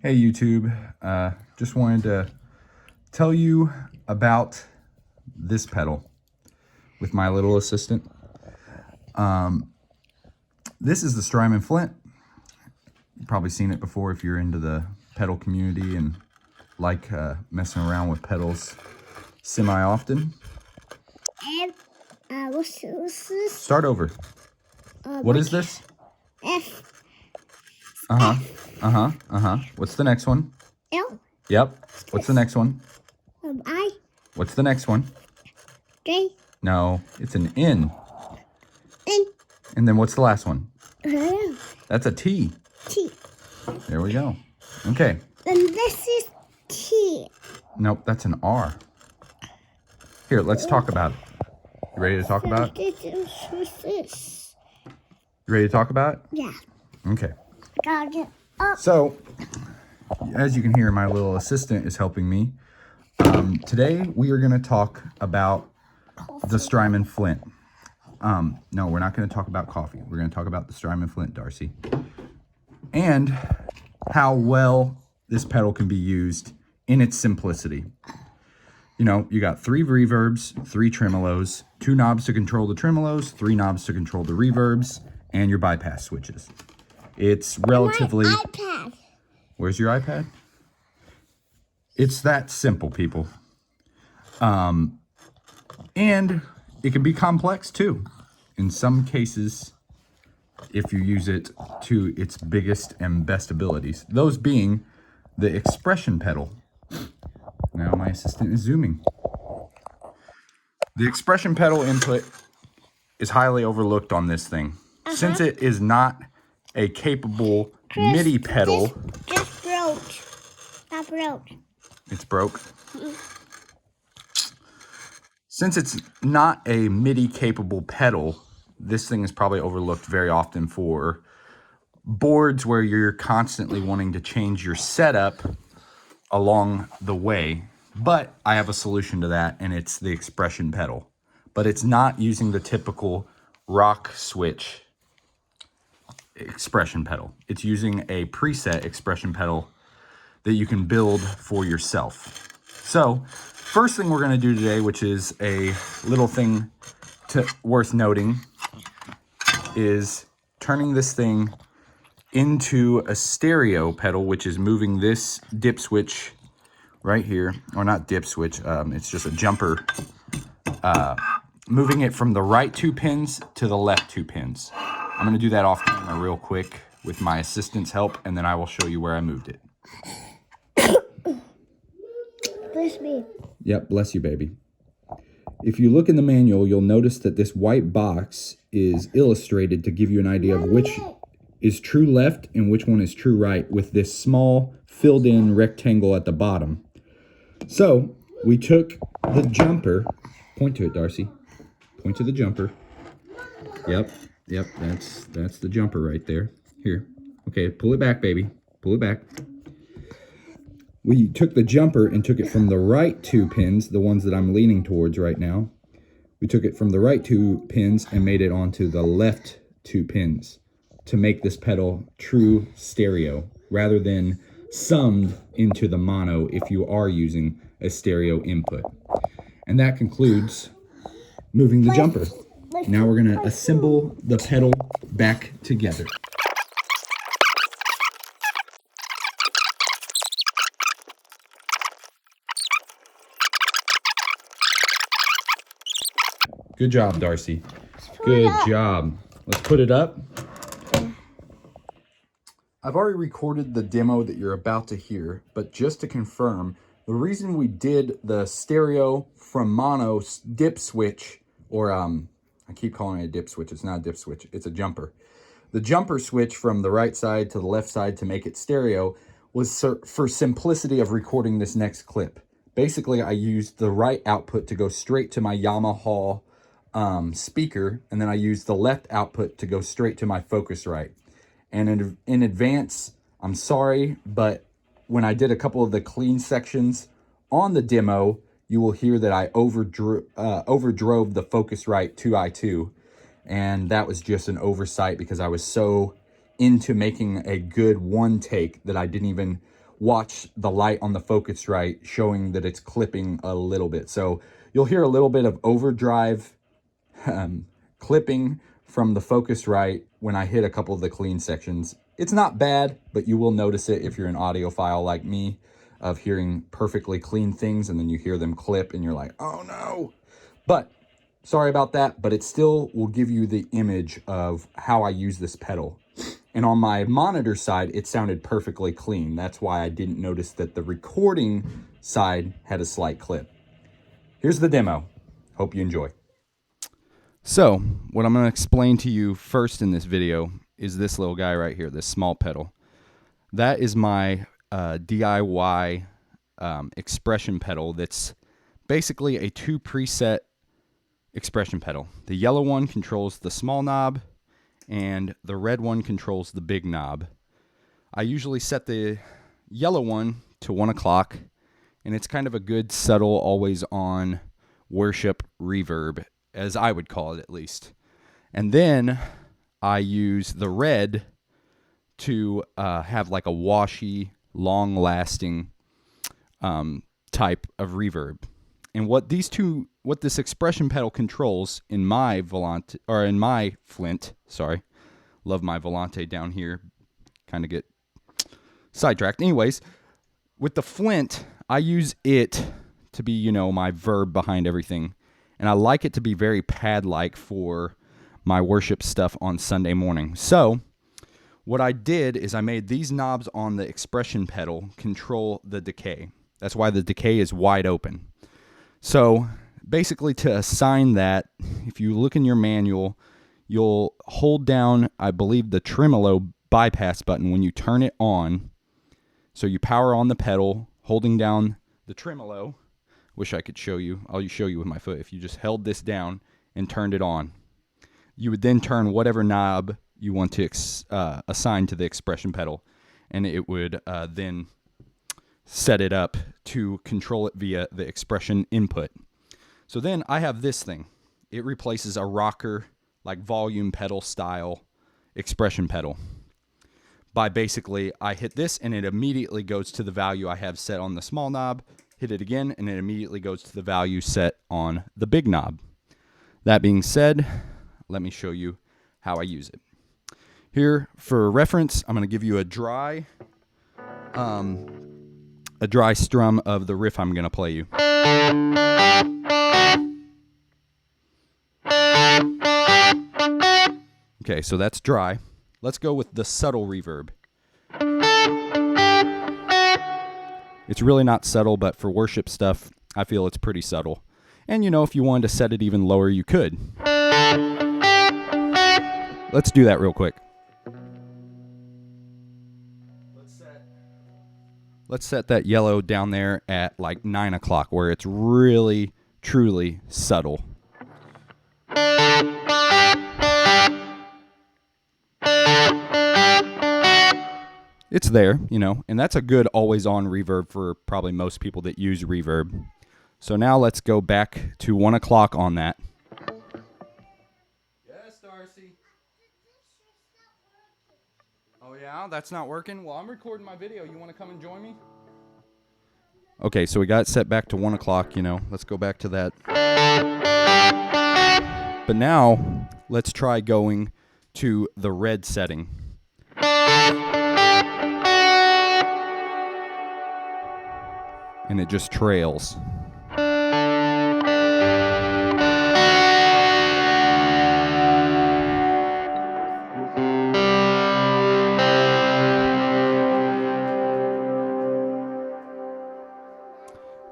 Hey YouTube, just wanted to tell you about this pedal with my little assistant. This is the Strymon Flint. You've probably seen it before if you're into the pedal community and like messing around with pedals semi-often. And what's this? Start over. What is this? F. What's the next one? L. Yep. What's the next one? I. What's the next one? J. No, it's an N. N. And then what's the last one? L. That's a T. T. There we go. Okay. And this is T. Nope, that's an R. Here, let's talk about it. You ready to talk about it? What's this? You ready to talk about it? Yeah. Okay. Gotta get up. So, as you can hear, my little assistant is helping me. Today, we are going to talk about the Strymon Flint. No, we're not going to talk about coffee. We're going to talk about the Strymon Flint, Darcy. And how well this pedal can be used in its simplicity. You know, you got 3 reverbs, 3 tremolos, 2 knobs to control the tremolos, 3 knobs to control the reverbs, and your bypass switches. It's relatively... My iPad. Where's your iPad? It's that simple, people. And it can be complex too. In some cases, if you use it to its biggest and best abilities. Those being the expression pedal. Now my assistant is zooming. The expression pedal input is highly overlooked on this thing. Since it is not a capable MIDI pedal. Just broke. That broke. It's broke. Since it's not a MIDI capable pedal, this thing is probably overlooked very often for boards where you're constantly wanting to change your setup along the way. But I have a solution to that, and it's the expression pedal. But it's not using the typical rock switch expression pedal. It's using a preset expression pedal that you can build for yourself. So, first thing we're going to do today, which is a little thing worth noting, is turning this thing into a stereo pedal, which is moving this dip switch right here, or not dip switch, it's just a jumper, moving it from the right 2 pins to the left 2 pins. I'm going to do that off camera real quick with my assistant's help, and then I will show you where I moved it. Bless me. Yep, bless you, baby. If you look in the manual, you'll notice that this white box is illustrated to give you an idea of which is true left and which one is true right, with this small filled in rectangle at the bottom. So we took the jumper, point to it, Darcy, point to the jumper. Yep, that's the jumper right there. Here, okay, pull it back, baby, pull it back. We took the jumper and took it from the right 2 pins, the ones that I'm leaning towards right now. We took it from the right 2 pins and made it onto the left 2 pins to make this pedal true stereo rather than summed into the mono if you are using a stereo input. And that concludes moving the jumper. Now we're going to assemble the pedal back together. Good job, Darcy. Good job. Let's put it up. I've already recorded the demo that you're about to hear, but just to confirm, the reason we did the stereo from mono dip switch, or I keep calling it a dip switch, it's not a dip switch, it's a jumper. The jumper switch from the right side to the left side to make it stereo was for simplicity of recording this next clip. Basically, I used the right output to go straight to my Yamaha speaker, and then I used the left output to go straight to my Focusrite. And in advance, I'm sorry, but when I did a couple of the clean sections on the demo, you will hear that I overdrove the Focusrite 2i2, and that was just an oversight because I was so into making a good one take that I didn't even watch the light on the Focusrite showing that it's clipping a little bit. So you'll hear a little bit of overdrive clipping from the Focusrite when I hit a couple of the clean sections. It's not bad, but you will notice it if you're an audiophile like me, of hearing perfectly clean things and then you hear them clip and you're like, oh no. But sorry about that, but it still will give you the image of how I use this pedal. And on my monitor side, it sounded perfectly clean. That's why I didn't notice that the recording side had a slight clip. Here's the demo. Hope you enjoy. So, what I'm going to explain to you first in this video is this little guy right here, this small pedal. That is my DIY expression pedal that's basically a 2 preset expression pedal. The yellow one controls the small knob, and the red one controls the big knob. I usually set the yellow one to 1 o'clock, and it's kind of a good, subtle, always on worship reverb, as I would call it at least. And then I use the red to have like a washy, long-lasting type of reverb. And what this expression pedal controls in my Volante, or in my Flint, sorry, love my Volante down here, kind of get sidetracked. Anyways, with the Flint, I use it to be, you know, my verb behind everything. And I like it to be very pad-like for my worship stuff on Sunday morning. So what I did is I made these knobs on the expression pedal control the decay. That's why the decay is wide open. So basically, to assign that, if you look in your manual, you'll hold down, I believe, the tremolo bypass button when you turn it on. So you power on the pedal, holding down the tremolo. Wish I could show you. I'll show you with my foot. If you just held this down and turned it on, you would then turn whatever knob you want to assign to the expression pedal, and it would then set it up to control it via the expression input. So then I have this thing. It replaces a rocker, like volume pedal style expression pedal. By basically, I hit this and it immediately goes to the value I have set on the small knob, hit it again, and it immediately goes to the value set on the big knob. That being said, let me show you how I use it. Here, for reference, I'm going to give you a dry strum of the riff I'm going to play you. Okay, so that's dry. Let's go with the subtle reverb. It's really not subtle, but for worship stuff, I feel it's pretty subtle. And you know, if you wanted to set it even lower, you could. Let's do that real quick. Let's set that yellow down there at like 9 o'clock, where it's really, truly subtle. It's there, you know, and that's a good always-on reverb for probably most people that use reverb. So now let's go back to 1 o'clock on that. Yes, Darcy. Oh, yeah? That's not working? Well, I'm recording my video. You want to come and join me? Okay, so we got it set back to 1 o'clock, you know. Let's go back to that. But now, let's try going to the red setting. And it just trails.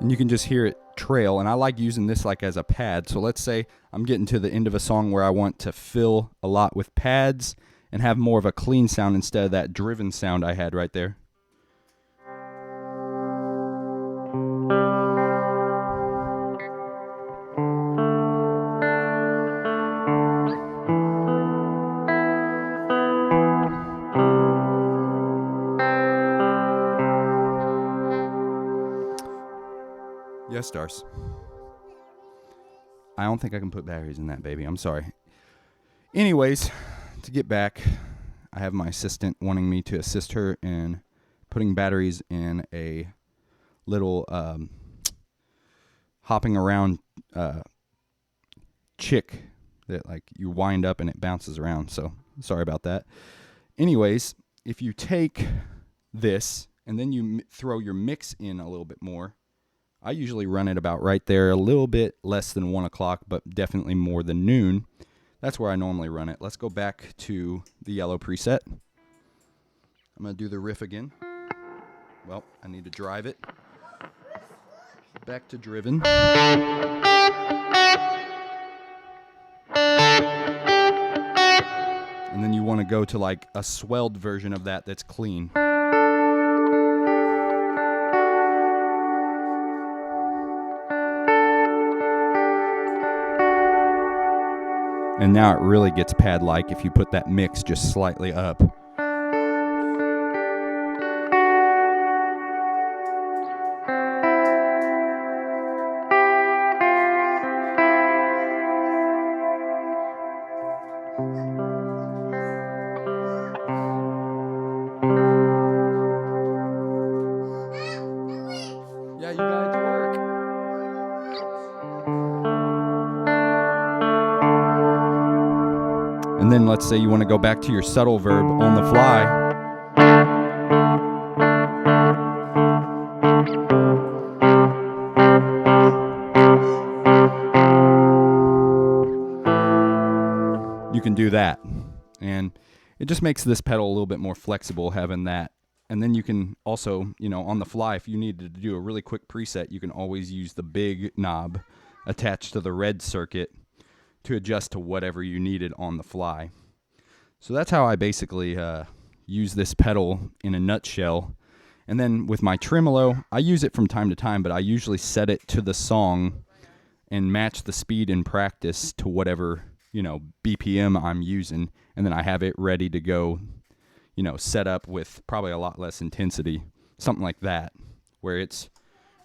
And you can just hear it trail, and I like using this like as a pad. So let's say I'm getting to the end of a song where I want to fill a lot with pads and have more of a clean sound instead of that driven sound I had right there. Yes, stars. I don't think I can put batteries in that, baby. I'm sorry. Anyways, to get back, I have my assistant wanting me to assist her in putting batteries in a little hopping around chick that like you wind up and it bounces around. So sorry about that. Anyways, if you take this and then you throw your mix in a little bit more, I usually run it about right there, a little bit less than 1 o'clock, but definitely more than noon. That's where I normally run it. Let's go back to the yellow preset. I'm going to do the riff again. Well, I need to drive it. Back to driven. And then you want to go to like a swelled version of that that's clean. And now it really gets pad-like if you put that mix just slightly up. Yeah, you got it to work. And then let's say you want to go back to your subtle verb on the fly. You can do that. And it just makes this pedal a little bit more flexible having that. And then you can also, on the fly, if you needed to do a really quick preset, you can always use the big knob attached to the red circuit to adjust to whatever you needed on the fly. So that's how I basically use this pedal in a nutshell. And then with my tremolo, I use it from time to time, but I usually set it to the song and match the speed in practice to whatever, BPM I'm using. And then I have it ready to go, set up with probably a lot less intensity, something like that, where it's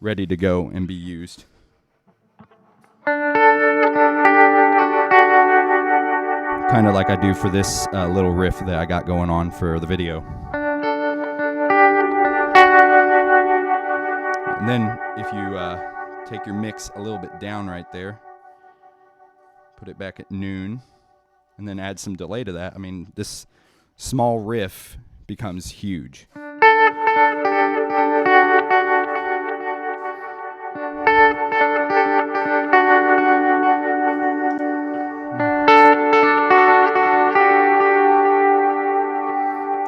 ready to go and be used. Kind of like I do for this little riff that I got going on for the video. And then if you take your mix a little bit down right there, put it back at noon, and then add some delay to that, I mean, this small riff becomes huge.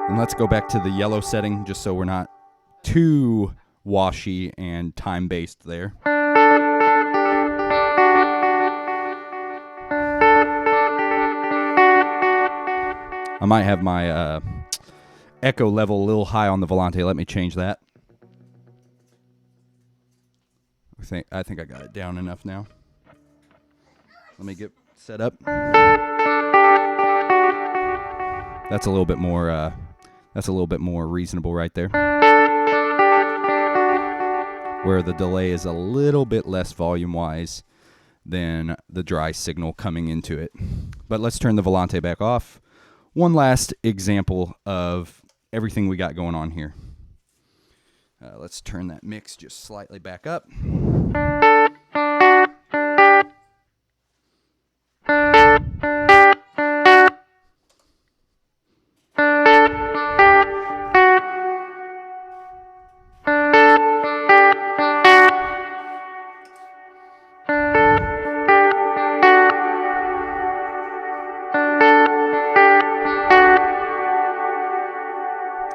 And let's go back to the yellow setting just so we're not too washy and time-based there. I might have my echo level a little high on the Volante. Let me change that. I think I got it down enough now. Let me get set up. That's a little bit more. That's a little bit more reasonable right there. Where the delay is a little bit less volume-wise than the dry signal coming into it. But let's turn the Volante back off. One last example of everything we got going on here. Let's turn that mix just slightly back up.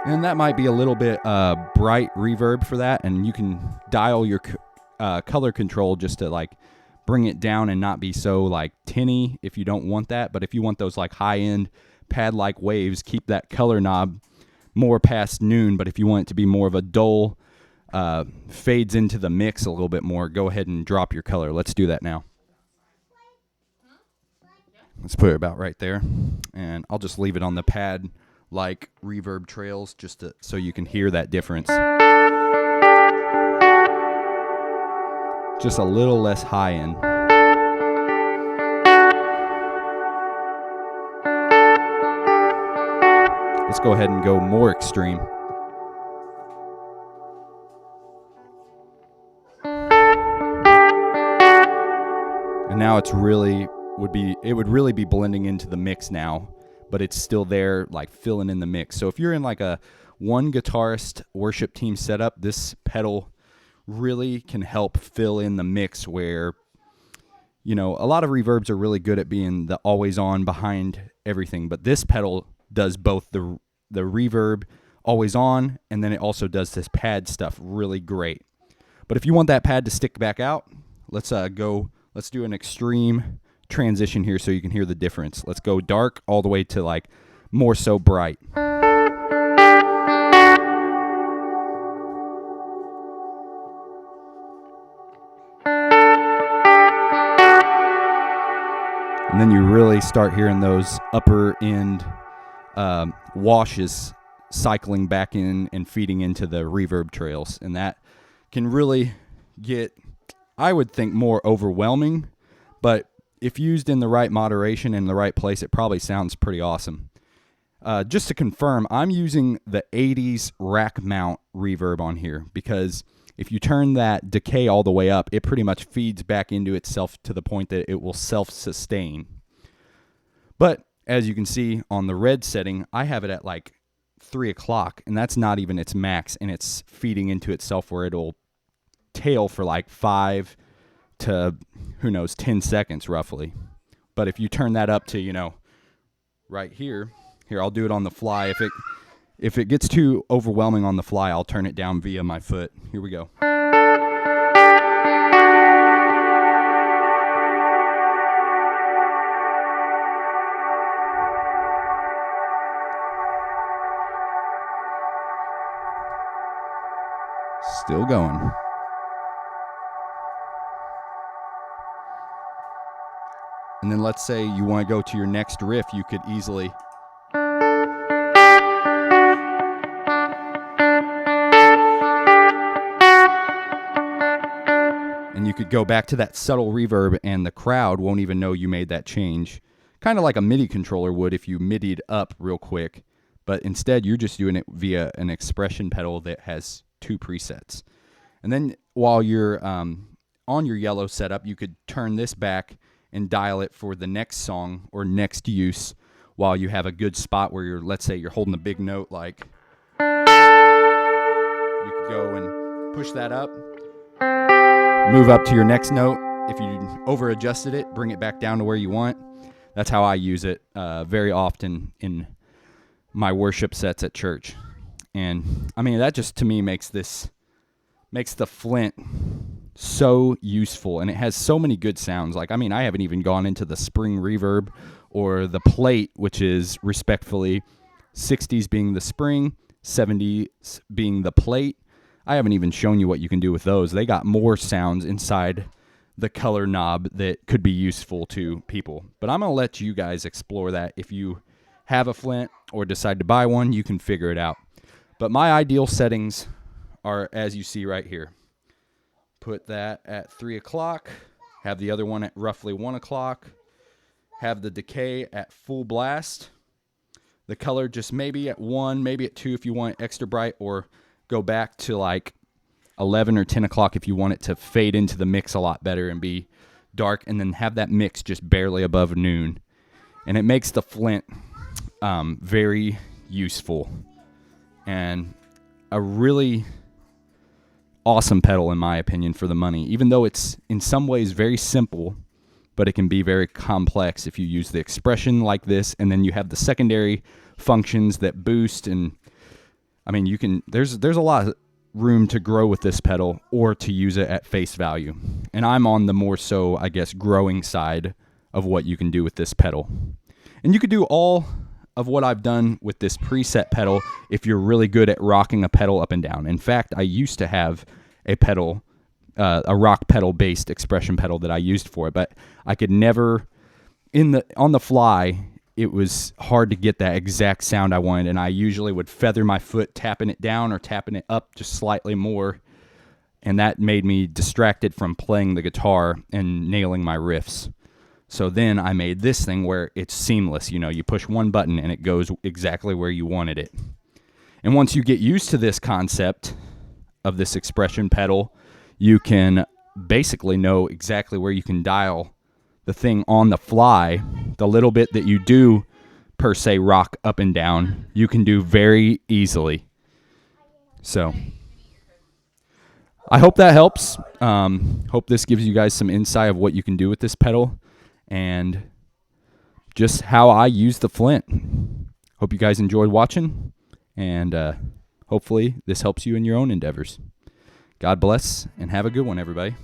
And that might be a little bit bright reverb for that, and you can dial your color control just to like bring it down and not be so like tinny if you don't want that. But if you want those like high-end pad-like waves, keep that color knob more past noon. But if you want it to be more of a dull, fades into the mix a little bit more, go ahead and drop your color. Let's do that now. Let's put it about right there, and I'll just leave it on the pad like reverb trails just so you can hear that difference. Just a little less high end. Let's go ahead and go more extreme. now it would really be blending into the mix now, but it's still there, like filling in the mix. So if you're in like a one guitarist worship team setup, this pedal really can help fill in the mix where, you know, a lot of reverbs are really good at being the always on behind everything, but this pedal does both the reverb always on, and then it also does this pad stuff really great. But if you want that pad to stick back out, let's do an extreme transition here so you can hear the difference. Let's go dark all the way to like more so bright. And then you really start hearing those upper end washes cycling back in and feeding into the reverb trails. And that can really get, I would think, more overwhelming. But if used in the right moderation and the right place, it probably sounds pretty awesome. Just to confirm, I'm using the 80s rack mount reverb on here because if you turn that decay all the way up, it pretty much feeds back into itself to the point that it will self-sustain. But as you can see on the red setting, I have it at like 3 o'clock, and that's not even its max, and it's feeding into itself where it'll tail for like 5 to, 10 seconds roughly. But if you turn that up to, right here, I'll do it on the fly. If it gets too overwhelming on the fly, I'll turn it down via my foot. Here we go. Still going. And then let's say you want to go to your next riff, you could easily go back to that subtle reverb, and the crowd won't even know you made that change. Kind of like a MIDI controller would if you MIDI'd up real quick. But instead, you're just doing it via an expression pedal that has 2 presets. And then while you're on your yellow setup, you could turn this back and dial it for the next song or next use while you have a good spot where let's say you're holding a big note, like you could go and push that up, move up to your next note. If you over adjusted it, bring it back down to where you want. That's how I use it very often in my worship sets at church. And I mean, that just to me makes the Flint so useful, and it has so many good sounds. Like, I mean, I haven't even gone into the spring reverb or the plate, which is respectfully 60s being the spring, 70s being the plate. I haven't even shown you what you can do with those. They got more sounds inside the color knob that could be useful to people. But I'm going to let you guys explore that. If you have a Flint or decide to buy one, you can figure it out. But my ideal settings are as you see right here. Put that at 3 o'clock. Have the other one at roughly 1 o'clock. Have the decay at full blast. The color just maybe at 1, maybe at 2 if you want it extra bright, or go back to like 11 or 10 o'clock if you want it to fade into the mix a lot better and be dark, and then have that mix just barely above noon. And it makes the Flint very useful and a really awesome pedal in my opinion for the money, even though it's in some ways very simple, but it can be very complex if you use the expression like this, and then you have the secondary functions that boost. And I mean, you can there's a lot of room to grow with this pedal or to use it at face value, and I'm on the more so, I guess, growing side of what you can do with this pedal. And you could do all of what I've done with this preset pedal if you're really good at rocking a pedal up and down. In fact, I used to have a pedal, a rock pedal based expression pedal that I used for it, but I could never, on the fly, it was hard to get that exact sound I wanted, and I usually would feather my foot tapping it down or tapping it up just slightly more, and that made me distracted from playing the guitar and nailing my riffs. So then I made this thing where it's seamless. You push one button and it goes exactly where you wanted it. And once you get used to this concept of this expression pedal, you can basically know exactly where you can dial the thing on the fly, the little bit that you do per se rock up and down, you can do very easily. So I hope that helps. Hope this gives you guys some insight of what you can do with this pedal and just how I use the Flint. Hope you guys enjoyed watching, and hopefully this helps you in your own endeavors. God bless, and have a good one, everybody.